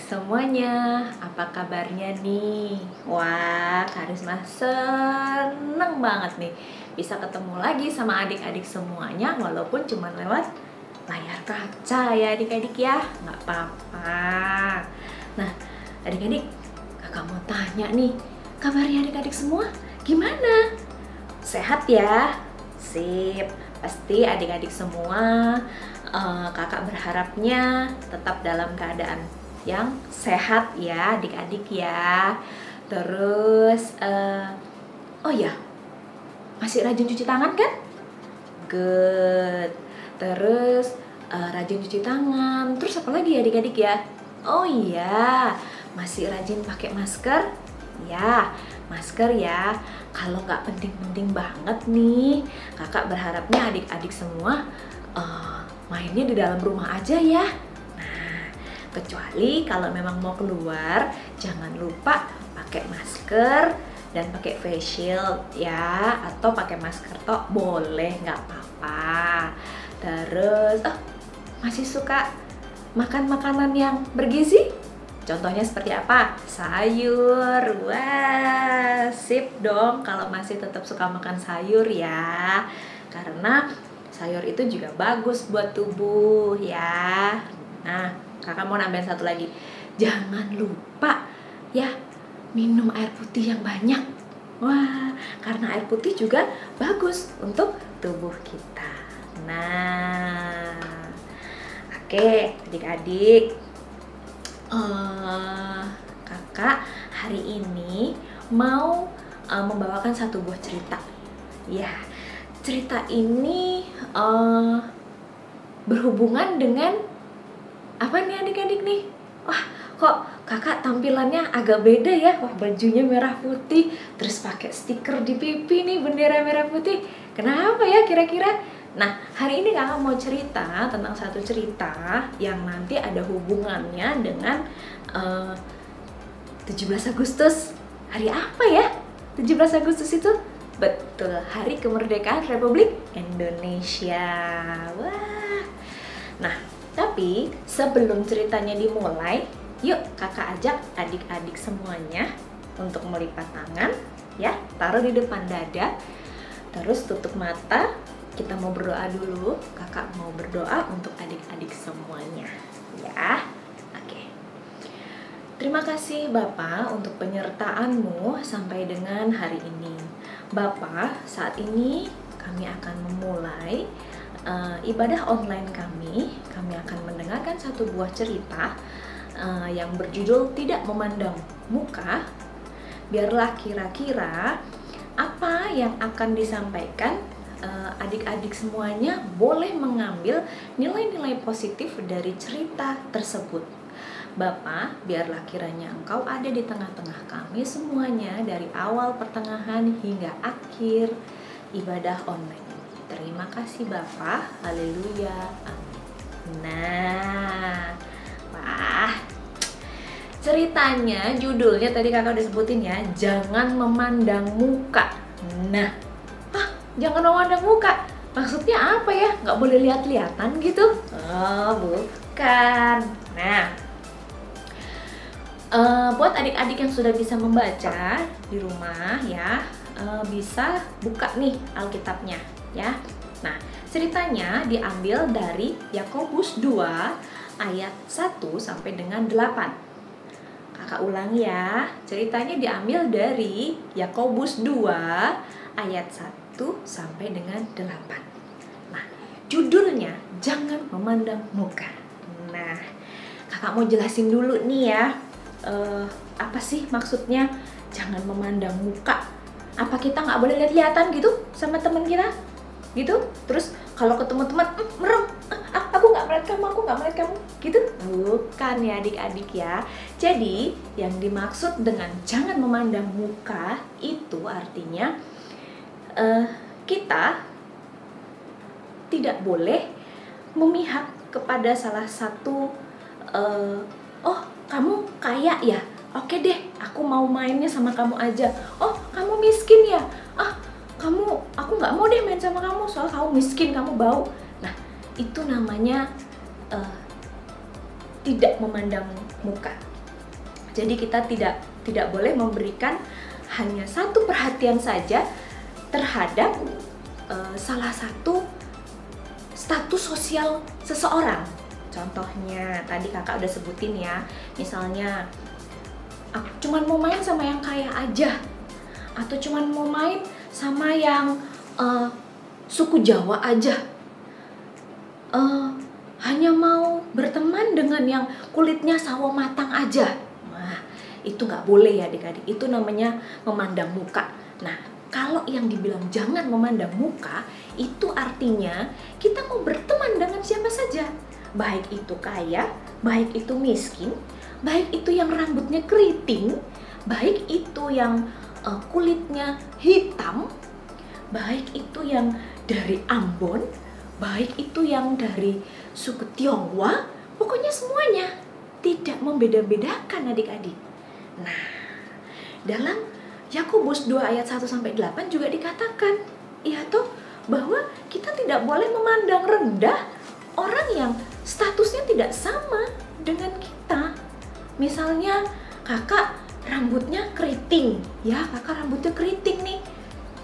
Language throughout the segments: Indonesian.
semuanya, apa kabarnya nih? Wah, Karisma seneng banget nih bisa ketemu lagi sama adik-adik semuanya, walaupun cuma lewat layar kaca ya adik-adik ya, nggak apa-apa. Nah, adik-adik, kakak mau tanya nih, kabarnya adik-adik semua gimana? Sehat ya? Sip, pasti adik-adik semua kakak berharapnya tetap dalam keadaan yang sehat ya adik-adik ya. Terus oh ya, masih rajin cuci tangan kan? Good. Terus rajin cuci tangan. Terus apa lagi ya adik-adik ya? Oh iya, masih rajin pakai masker? Ya, masker ya. Kalau nggak penting-penting banget nih, kakak berharapnya adik-adik semua mainnya di dalam rumah aja ya. Nah, kecuali kalau memang mau keluar, jangan lupa pakai masker dan pakai face shield ya, atau pakai masker tok boleh, nggak apa-apa. Terus, masih suka makan makanan yang bergizi? Contohnya seperti apa? Sayur. Wah, sip dong kalau masih tetap suka makan sayur ya. Karena sayur itu juga bagus buat tubuh ya. Nah, kakak mau nambahin satu lagi. Jangan lupa ya minum air putih yang banyak. Wah, karena air putih juga bagus untuk tubuh kita. Nah, oke adik-adik. Kakak hari ini mau membawakan satu buah cerita. Ya, cerita ini berhubungan dengan apa nih adik-adik nih? Wah, kok kakak tampilannya agak beda ya? Wah, bajunya merah putih, terus pakai stiker di pipi nih, bendera merah putih. Kenapa ya kira-kira? Nah, hari ini kakak mau cerita tentang satu cerita yang nanti ada hubungannya dengan 17 Agustus. Hari apa ya? 17 Agustus itu? Betul, Hari Kemerdekaan Republik Indonesia. Wah. Nah, tapi sebelum ceritanya dimulai, yuk kakak ajak adik-adik semuanya untuk melipat tangan ya, taruh di depan dada. Terus tutup mata. Kita mau berdoa dulu. Kakak mau berdoa untuk adik-adik semuanya ya. Oke. Terima kasih Bapak untuk penyertaanmu sampai dengan hari ini. Bapak, saat ini kami akan memulai ibadah online kami. Kami akan mendengarkan satu buah cerita yang berjudul Tidak Memandang Muka. Biarlah kira-kira apa yang akan disampaikan, adik-adik semuanya boleh mengambil nilai-nilai positif dari cerita tersebut. Bapak, biarlah kiranya Engkau ada di tengah-tengah kami semuanya dari awal, pertengahan, hingga akhir ibadah online ini. Terima kasih Bapak. Haleluya. Amin. Nah, wah, ceritanya, judulnya tadi kakak udah sebutin ya, Jangan Memandang Muka. Nah, jangan memandang muka. Maksudnya apa ya? Nggak boleh lihat-lihatan gitu? Oh, bukan. Nah, buat adik-adik yang sudah bisa membaca di rumah ya, bisa buka nih Alkitabnya ya. Nah, ceritanya diambil dari Yakobus 2 ayat 1 sampai dengan 8. Kakak ulangi ya, ceritanya diambil dari Yakobus 2 ayat 1 sampai dengan 8. Nah, judulnya Jangan Memandang Muka. Nah, kakak mau jelasin dulu nih ya, apa sih maksudnya jangan memandang muka? Apa kita nggak boleh lihat-lihatan gitu sama teman kita? Gitu? Terus kalau ketemu teman, merem, aku nggak melihat kamu, aku nggak melihat kamu, gitu? Bukan ya adik-adik ya. Jadi yang dimaksud dengan jangan memandang muka itu artinya kita tidak boleh memihak kepada salah satu, oh kamu kaya ya, oke deh aku mau mainnya sama kamu aja. Oh kamu miskin ya, aku nggak mau deh main sama kamu soal kamu miskin, kamu bau. Nah, itu namanya tidak memandang muka. Jadi kita tidak boleh memberikan hanya satu perhatian saja terhadap salah satu status sosial seseorang. Contohnya tadi kakak udah sebutin ya, misalnya aku cuman mau main sama yang kaya aja, atau cuman mau main sama yang suku Jawa aja, hanya mau berteman dengan yang kulitnya sawo matang aja. Nah, itu nggak boleh ya adik-adik, itu namanya memandang muka. Nah, kalau yang dibilang jangan memandang muka, itu artinya kita mau berteman dengan siapa saja. Baik itu kaya, baik itu miskin, baik itu yang rambutnya keriting, baik itu yang kulitnya hitam, baik itu yang dari Ambon, baik itu yang dari suku Tionghoa, pokoknya semuanya, tidak membeda-bedakan adik-adik. Nah, dalam Yakobus 2 ayat 1-8 juga dikatakan, ya toh, bahwa kita tidak boleh memandang rendah orang yang statusnya tidak sama dengan kita. Misalnya kakak rambutnya keriting, ya kakak rambutnya keriting nih.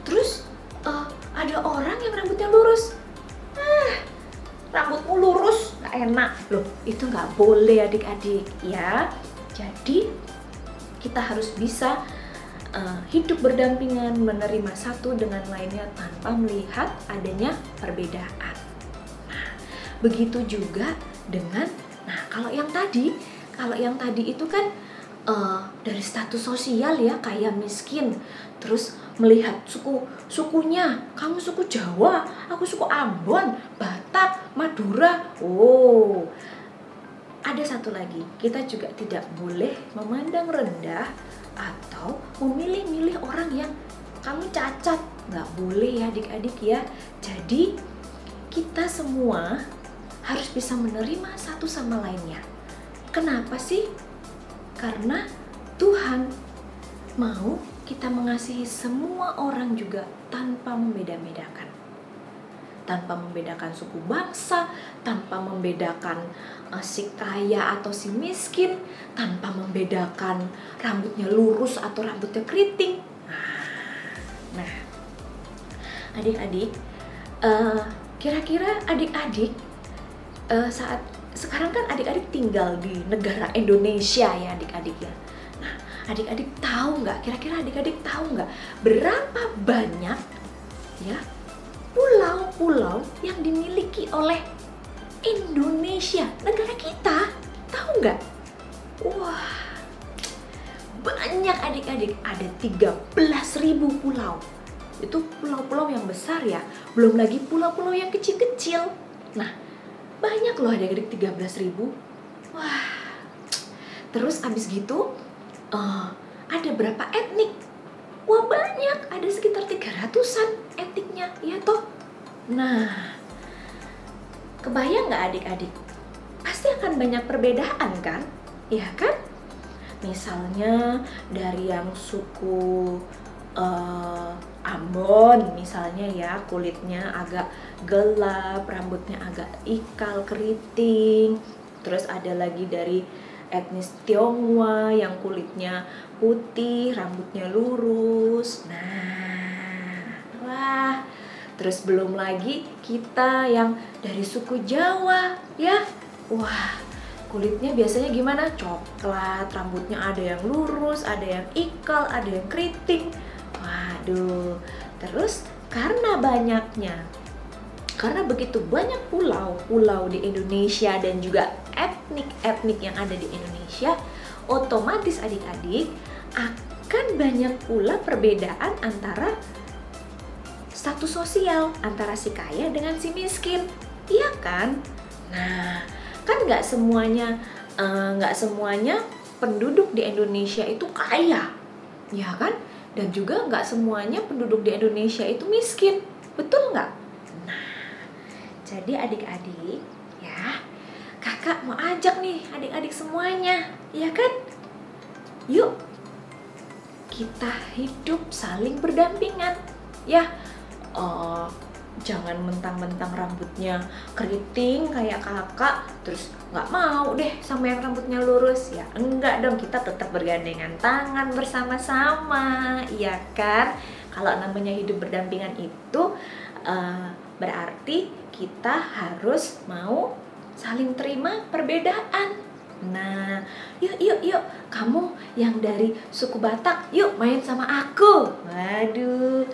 Terus ada orang yang rambutnya lurus. Rambutmu lurus, gak enak loh. Itu gak boleh adik-adik ya. Jadi kita harus bisa hidup berdampingan, menerima satu dengan lainnya tanpa melihat adanya perbedaan. Nah, begitu juga dengan, kalau yang tadi itu kan dari status sosial ya, kaya miskin, terus melihat sukunya, kamu suku Jawa, aku suku Ambon, Batak, Madura. Oh, ada satu lagi, kita juga tidak boleh memandang rendah atau memilih-milih orang yang kamu cacat. Nggak boleh ya adik-adik ya. Jadi kita semua harus bisa menerima satu sama lainnya. Kenapa sih? Karena Tuhan mau kita mengasihi semua orang juga tanpa membeda-bedakan. Tanpa membedakan suku bangsa, tanpa membedakan si kaya atau si miskin, tanpa membedakan rambutnya lurus atau rambutnya keriting. Nah, adik-adik, kira-kira adik-adik saat sekarang kan adik-adik tinggal di negara Indonesia ya adik-adik ya. Nah, adik-adik tahu nggak? Kira-kira adik-adik tahu nggak berapa banyak ya pulau-pulau yang dimiliki oleh Indonesia, negara kita? Tahu nggak? Wah, banyak adik-adik, ada 13.000 pulau. Itu pulau-pulau yang besar ya, belum lagi pulau-pulau yang kecil-kecil. Nah, banyak loh adik-adik, 13.000. Wah, terus abis gitu ada berapa etnik? Wah, banyak, ada sekitar 300-an etniknya, ya toh? Nah, kebayang nggak adik-adik? Pasti akan banyak perbedaan kan? Ya kan? Misalnya dari yang suku Ambon misalnya ya, kulitnya agak gelap, rambutnya agak ikal keriting. Terus ada lagi dari etnis Tionghoa yang kulitnya putih, rambutnya lurus. Nah, wah. Terus belum lagi kita yang dari suku Jawa ya. Wah, kulitnya biasanya gimana? Coklat, rambutnya ada yang lurus, ada yang ikal, ada yang keriting. Waduh, terus karena begitu banyak pulau-pulau di Indonesia dan juga etnik-etnik yang ada di Indonesia, otomatis adik-adik akan banyak pula perbedaan antara status sosial, antara si kaya dengan si miskin, iya kan? Nah, kan nggak semuanya penduduk di Indonesia itu kaya, ya kan? Dan juga nggak semuanya penduduk di Indonesia itu miskin, betul nggak? Nah, jadi adik-adik ya, kakak mau ajak nih adik-adik semuanya, ya kan? Yuk, kita hidup saling berdampingan, ya. Jangan mentang-mentang rambutnya keriting kayak kakak, terus nggak mau deh sama yang rambutnya lurus. Ya enggak dong, kita tetap bergandengan tangan bersama-sama, iya kan? Kalau namanya hidup berdampingan itu berarti kita harus mau saling terima perbedaan. Nah, yuk, kamu yang dari suku Batak, yuk main sama aku. Waduh,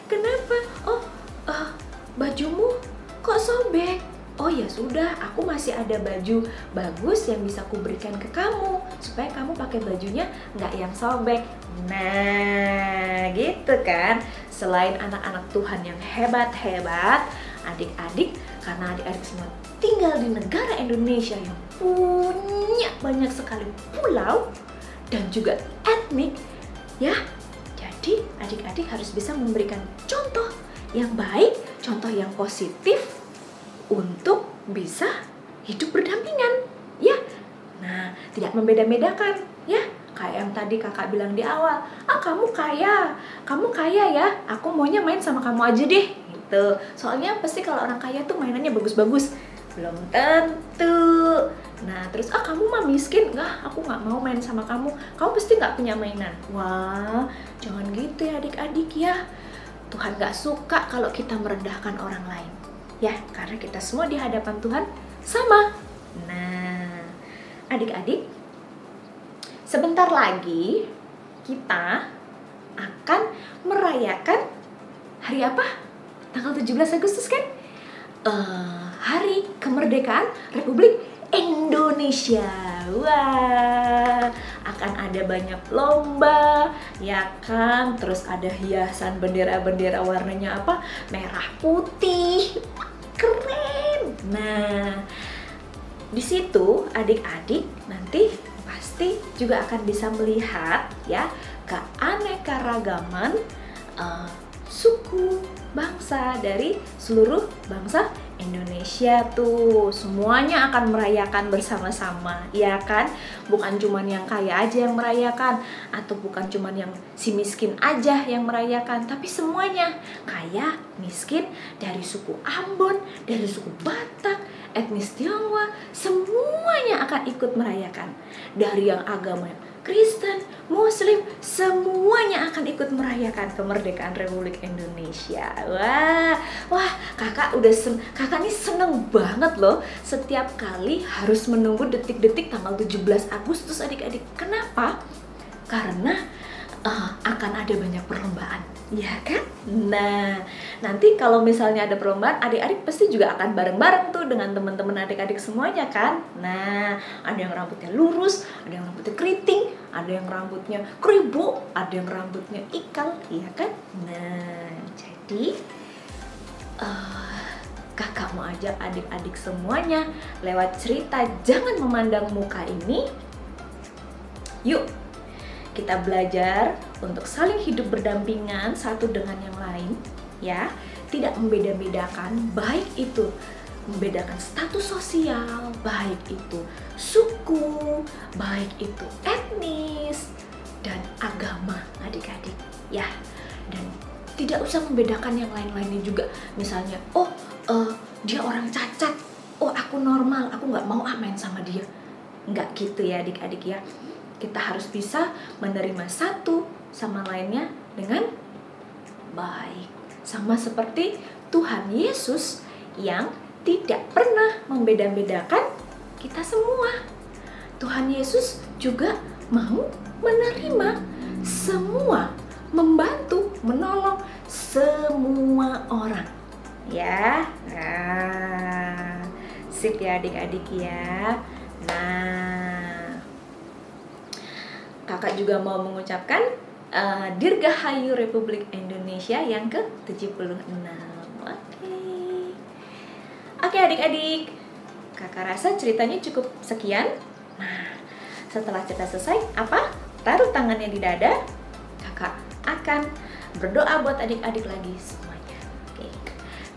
kenapa? Bajumu kok sobek? Oh ya sudah, aku masih ada baju bagus yang bisa aku berikan ke kamu supaya kamu pakai bajunya nggak yang sobek. Nah, gitu kan? Selain anak-anak Tuhan yang hebat-hebat, adik-adik, karena adik-adik semua tinggal di negara Indonesia yang punya banyak sekali pulau dan juga etnik, ya. Jadi adik-adik harus bisa memberikan contoh yang baik, contoh yang positif untuk bisa hidup berdampingan, ya. Nah, tidak membeda-bedakan, ya. Kayak yang tadi kakak bilang di awal, kamu kaya ya, aku maunya main sama kamu aja deh, gitu. Soalnya pasti kalau orang kaya tuh mainannya bagus-bagus. Belum tentu. Nah, terus kamu mah miskin, aku nggak mau main sama kamu pasti nggak punya mainan. Wah, jangan gitu ya adik-adik ya. Tuhan nggak suka kalau kita merendahkan orang lain, ya, karena kita semua di hadapan Tuhan sama. Nah, adik-adik, sebentar lagi kita akan merayakan hari apa? Tanggal 17 Agustus kan? Hari kemerdekaan Republik Indonesia. Wah, akan ada banyak lomba, ya kan? Terus ada hiasan bendera-bendera warnanya apa? Merah putih. Keren. Nah, di situ adik-adik nanti pasti juga akan bisa melihat ya keanekaragaman suku bangsa dari seluruh bangsa Indonesia tuh. Semuanya akan merayakan bersama-sama, ya kan? Bukan cuman yang kaya aja yang merayakan, atau bukan cuman yang si miskin aja yang merayakan, tapi semuanya, kaya, miskin, dari suku Ambon, dari suku Batak, etnis Tionghoa, semuanya akan ikut merayakan. Dari yang agama Kristen, Muslim, semuanya akan ikut merayakan kemerdekaan Republik Indonesia. Wah, kakak ini seneng banget loh. Setiap kali harus menunggu detik-detik tanggal 17 Agustus adik-adik. Kenapa? Karena akan ada banyak perlombaan, ya kan? Nah, nanti kalau misalnya ada perlombaan, adik-adik pasti juga akan bareng-bareng tuh dengan teman-teman adik-adik semuanya kan? Nah, ada yang rambutnya lurus, ada yang rambutnya keriting, ada yang rambutnya kribo, ada yang rambutnya ikal, ya kan? Nah, jadi kakak mau ajak adik-adik semuanya lewat cerita Jangan Memandang Muka ini. Yuk, kita belajar untuk saling hidup berdampingan satu dengan yang lain, ya. Tidak membeda-bedakan, baik itu membedakan status sosial, baik itu suku, baik itu etnis dan agama adik-adik, ya. Dan tidak usah membedakan yang lain-lainnya juga. Misalnya, dia orang cacat, aku normal, aku nggak mau main sama dia. Nggak gitu ya adik-adik ya. Kita harus bisa menerima satu sama lainnya dengan baik. Sama seperti Tuhan Yesus yang tidak pernah membeda-bedakan kita semua. Tuhan Yesus juga mau menerima semua, membantu, menolong semua orang. Ya, sip ya adik-adik ya. Nah, kakak juga mau mengucapkan Dirgahayu Republik Indonesia yang ke-76. Oke adik-adik, kakak rasa ceritanya cukup sekian. Nah, setelah cerita selesai, taruh tangannya di dada. Kakak akan berdoa buat adik-adik lagi semuanya. Oke.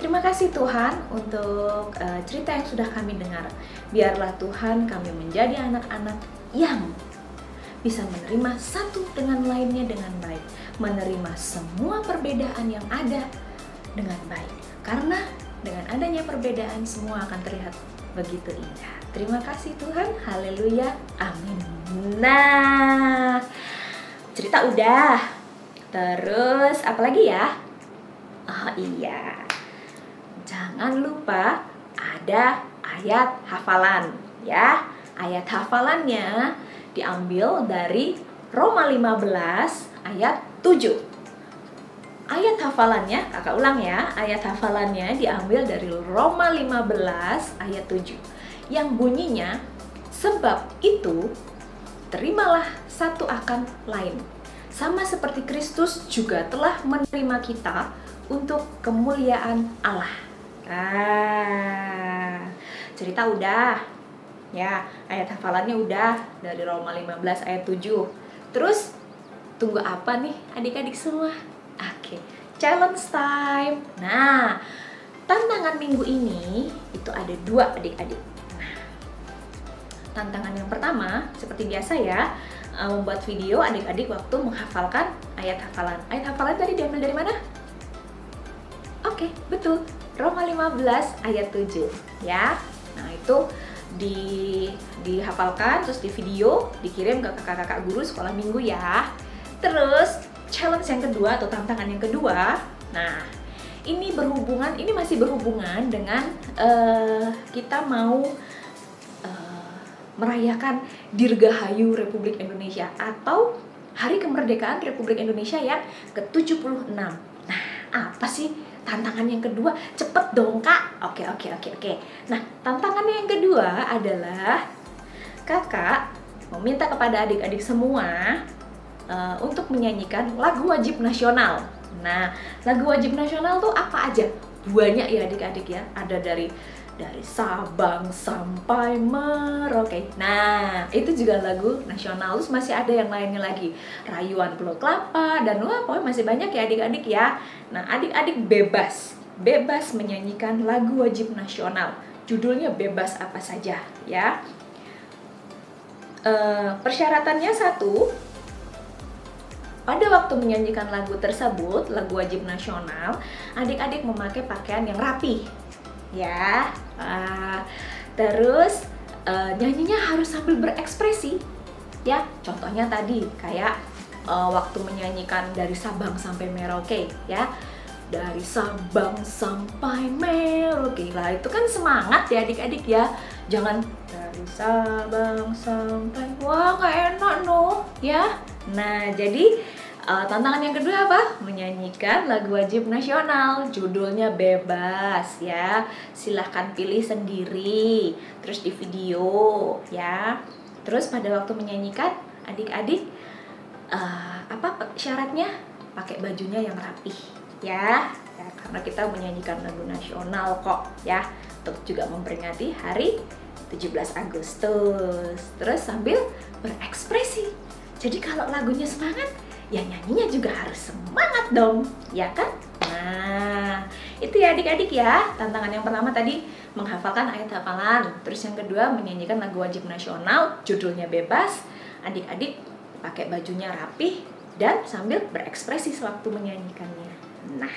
Terima kasih Tuhan untuk cerita yang sudah kami dengar. Biarlah Tuhan kami menjadi anak-anak yang bisa menerima satu dengan lainnya dengan baik, menerima semua perbedaan yang ada dengan baik. Karena dengan adanya perbedaan semua akan terlihat begitu indah. Terima kasih Tuhan, haleluya, amin. Nah, cerita udah. Terus apa lagi ya? Oh iya, jangan lupa ada ayat hafalan ya. Ayat hafalannya diambil dari Roma 15 ayat 7. Ayat hafalannya, kakak ulang ya, ayat hafalannya diambil dari Roma 15 ayat 7 yang bunyinya, sebab itu terimalah satu akan lain, sama seperti Kristus juga telah menerima kita untuk kemuliaan Allah. Cerita udah ya, ayat hafalannya udah dari Roma 15 ayat 7. Terus tunggu apa nih adik-adik semua? Oke, challenge time. Nah, tantangan minggu ini itu ada 2 adik-adik. Nah, tantangan yang pertama seperti biasa ya, membuat video adik-adik waktu menghafalkan ayat hafalan. Ayat hafalan tadi diambil dari mana? Oke, betul. Roma 15 ayat 7 ya. Nah, itu dihafalkan, terus di video dikirim ke kakak-kakak guru sekolah minggu ya. Terus challenge yang kedua atau tantangan yang kedua, nah ini masih berhubungan dengan kita mau merayakan Dirgahayu Republik Indonesia atau Hari Kemerdekaan Republik Indonesia yang ke-76. Nah, apa sih tantangan yang kedua? Cepet dong kak. Oke. Nah, tantangan yang kedua adalah kakak meminta kepada adik-adik semua untuk menyanyikan lagu wajib nasional. Nah, lagu wajib nasional tuh apa aja? Banyak ya adik-adik ya. Ada dari Sabang sampai Merauke. Nah, itu juga lagu nasional. Terus masih ada yang lainnya lagi, Rayuan Pulau Kelapa, dan wah pokoknya masih banyak ya adik-adik ya. Nah, adik-adik bebas menyanyikan lagu wajib nasional. Judulnya bebas apa saja ya. Persyaratannya 1, pada waktu menyanyikan lagu tersebut, lagu wajib nasional, adik-adik memakai pakaian yang rapi ya. Terus nyanyinya harus sambil berekspresi ya. Contohnya tadi kayak waktu menyanyikan dari Sabang sampai Merauke ya, dari Sabang sampai Merauke lah, itu kan semangat ya adik-adik ya. Jangan dari Sabang sampai, wah nggak enak no ya. Nah, jadi tantangan yang kedua apa? Menyanyikan lagu wajib nasional, judulnya bebas ya. Silahkan pilih sendiri, terus di video ya. Terus pada waktu menyanyikan, adik-adik apa syaratnya? Pakai bajunya yang rapih ya, karena kita menyanyikan lagu nasional kok ya, untuk juga memperingati hari 17 Agustus. Terus sambil berekspresi. Jadi kalau lagunya semangat, ya nyanyinya juga harus semangat dong, ya kan? Nah, itu ya adik-adik ya. Tantangan yang pertama tadi menghafalkan ayat hafalan. Terus yang kedua menyanyikan lagu wajib nasional, judulnya bebas. Adik-adik pakai bajunya rapih dan sambil berekspresi sewaktu menyanyikannya. Nah,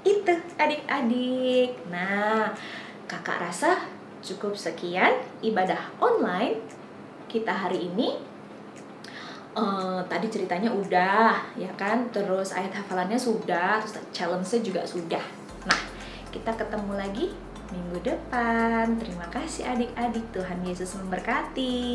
itu adik-adik. Nah, kakak rasa cukup sekian ibadah online kita hari ini. Tadi ceritanya udah ya kan, terus ayat hafalannya sudah, terus challenge-nya juga sudah. Nah, kita ketemu lagi minggu depan. Terima kasih adik-adik, Tuhan Yesus memberkati.